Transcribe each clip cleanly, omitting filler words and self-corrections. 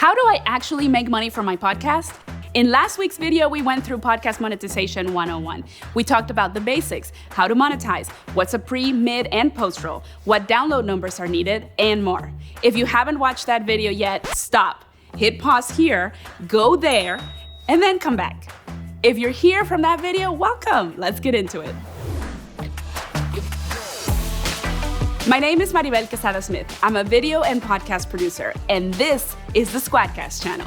How do I actually make money from my podcast? In last week's video, we went through podcast monetization 101. We talked about the basics, how to monetize, what's a pre, mid, and post roll, what download numbers are needed, and more. If you haven't watched that video yet, stop, hit pause here, go there, and then come back. If you're here from that video, welcome. Let's get into it. My name is Maribel Quesada-Smith. I'm a video and podcast producer, and this is the SquadCast channel.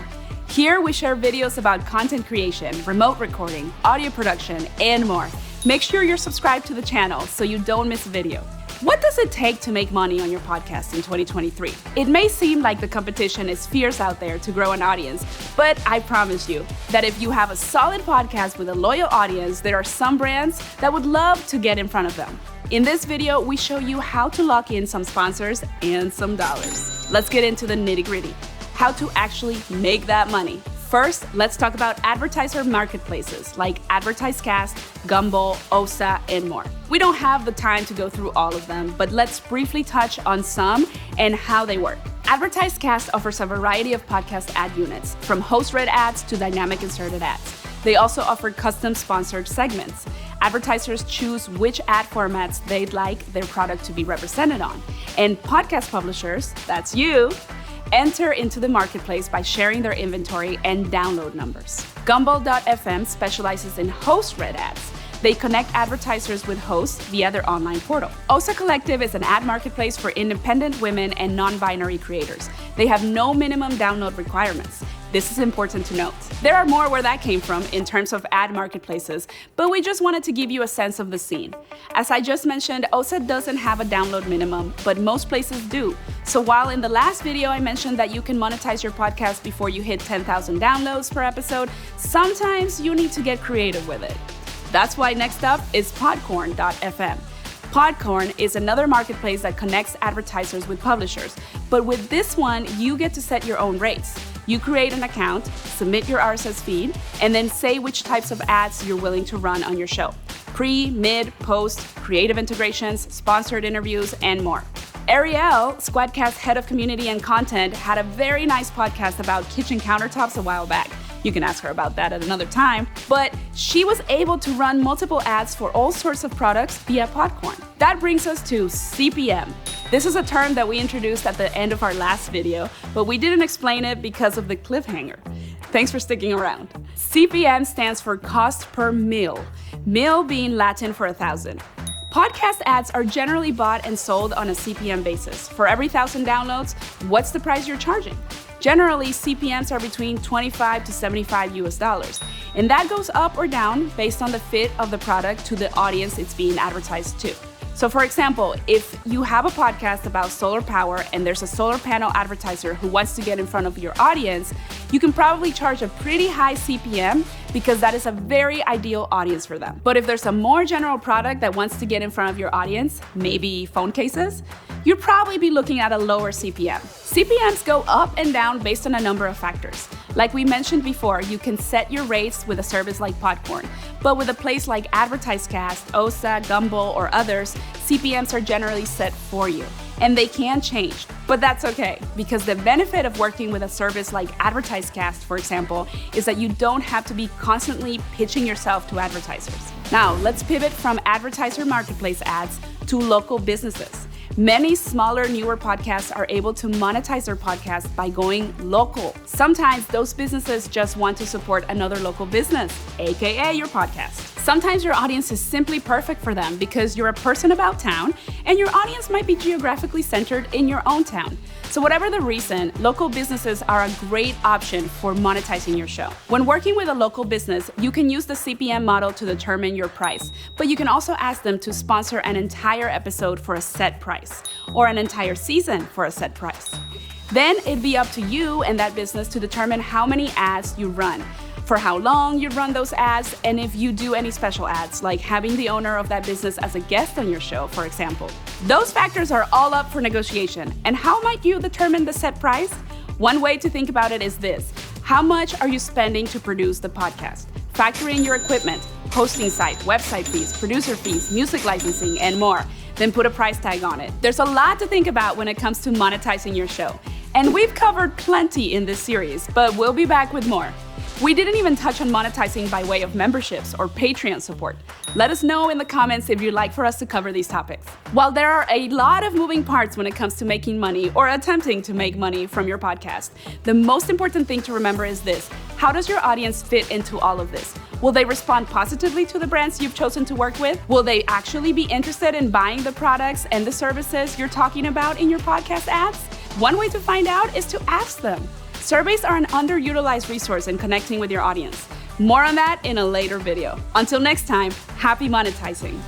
Here we share videos about content creation, remote recording, audio production, and more. Make sure you're subscribed to the channel so you don't miss a video. What does it take to make money on your podcast in 2023? It may seem like the competition is fierce out there to grow an audience, but I promise you that if you have a solid podcast with a loyal audience, there are some brands that would love to get in front of them. In this video, we show you how to lock in some sponsors and some dollars. Let's get into the nitty-gritty. How to actually make that money. First, let's talk about advertiser marketplaces like Advertisecast, Gumball, Ossa, and more. We don't have the time to go through all of them, but let's briefly touch on some and how they work. Advertisecast offers a variety of podcast ad units, from host-read ads to dynamic inserted ads. They also offer custom sponsored segments. Advertisers choose which ad formats they'd like their product to be represented on. And podcast publishers, that's you, enter into the marketplace by sharing their inventory and download numbers. Gumball.fm specializes in host-read ads. They connect advertisers with hosts via their online portal. Ossa Collective is an ad marketplace for independent women and non-binary creators. They have no minimum download requirements. This is important to note. There are more where that came from in terms of ad marketplaces, but we just wanted to give you a sense of the scene. As I just mentioned, Ossa doesn't have a download minimum, but most places do. So while in the last video I mentioned that you can monetize your podcast before you hit 10,000 downloads per episode, sometimes you need to get creative with it. That's why next up is Podcorn.fm. Podcorn is another marketplace that connects advertisers with publishers, but with this one, you get to set your own rates. You create an account, submit your RSS feed, and then say which types of ads you're willing to run on your show. Pre, mid, post, creative integrations, sponsored interviews, and more. Ariel, SquadCast head of community and content, had a very nice podcast about kitchen countertops a while back. You can ask her about that at another time, but she was able to run multiple ads for all sorts of products via Podcorn. That brings us to CPM. This is a term that we introduced at the end of our last video, but we didn't explain it because of the cliffhanger. Thanks for sticking around. CPM stands for cost per mille, mille being Latin for 1,000. Podcast ads are generally bought and sold on a CPM basis. For every 1,000 downloads, what's the price you're charging? Generally, CPMs are between 25 to 75 US, and that goes up or down based on the fit of the product to the audience it's being advertised to. So for example, if you have a podcast about solar power and there's a solar panel advertiser who wants to get in front of your audience, you can probably charge a pretty high CPM because that is a very ideal audience for them. But if there's a more general product that wants to get in front of your audience, maybe phone cases, you'd probably be looking at a lower CPM. CPMs go up and down based on a number of factors. Like we mentioned before, you can set your rates with a service like Podcorn, but with a place like Advertisecast, Ossa, Gumball, or others, CPMs are generally set for you. And they can change, but that's okay, because the benefit of working with a service like Advertisecast, for example, is that you don't have to be constantly pitching yourself to advertisers. Now, let's pivot from advertiser marketplace ads to local businesses. Many smaller, newer podcasts are able to monetize their podcast by going local. Sometimes those businesses just want to support another local business, aka your podcast. Sometimes your audience is simply perfect for them because you're a person about town and your audience might be geographically centered in your own town. So whatever the reason, local businesses are a great option for monetizing your show. When working with a local business, you can use the CPM model to determine your price, but you can also ask them to sponsor an entire episode for a set price, or an entire season for a set price. Then it'd be up to you and that business to determine how many ads you run, for how long you run those ads, and if you do any special ads, like having the owner of that business as a guest on your show, for example. Those factors are all up for negotiation. And how might you determine the set price? One way to think about it is this: how much are you spending to produce the podcast? Factor in your equipment, hosting site, website fees, producer fees, music licensing, and more. Then put a price tag on it. There's a lot to think about when it comes to monetizing your show. And we've covered plenty in this series, but we'll be back with more. We didn't even touch on monetizing by way of memberships or Patreon support. Let us know in the comments if you'd like for us to cover these topics. While there are a lot of moving parts when it comes to making money or attempting to make money from your podcast, the most important thing to remember is this: how does your audience fit into all of this? Will they respond positively to the brands you've chosen to work with? Will they actually be interested in buying the products and the services you're talking about in your podcast ads? One way to find out is to ask them. Surveys are an underutilized resource in connecting with your audience. More on that in a later video. Until next time, happy monetizing.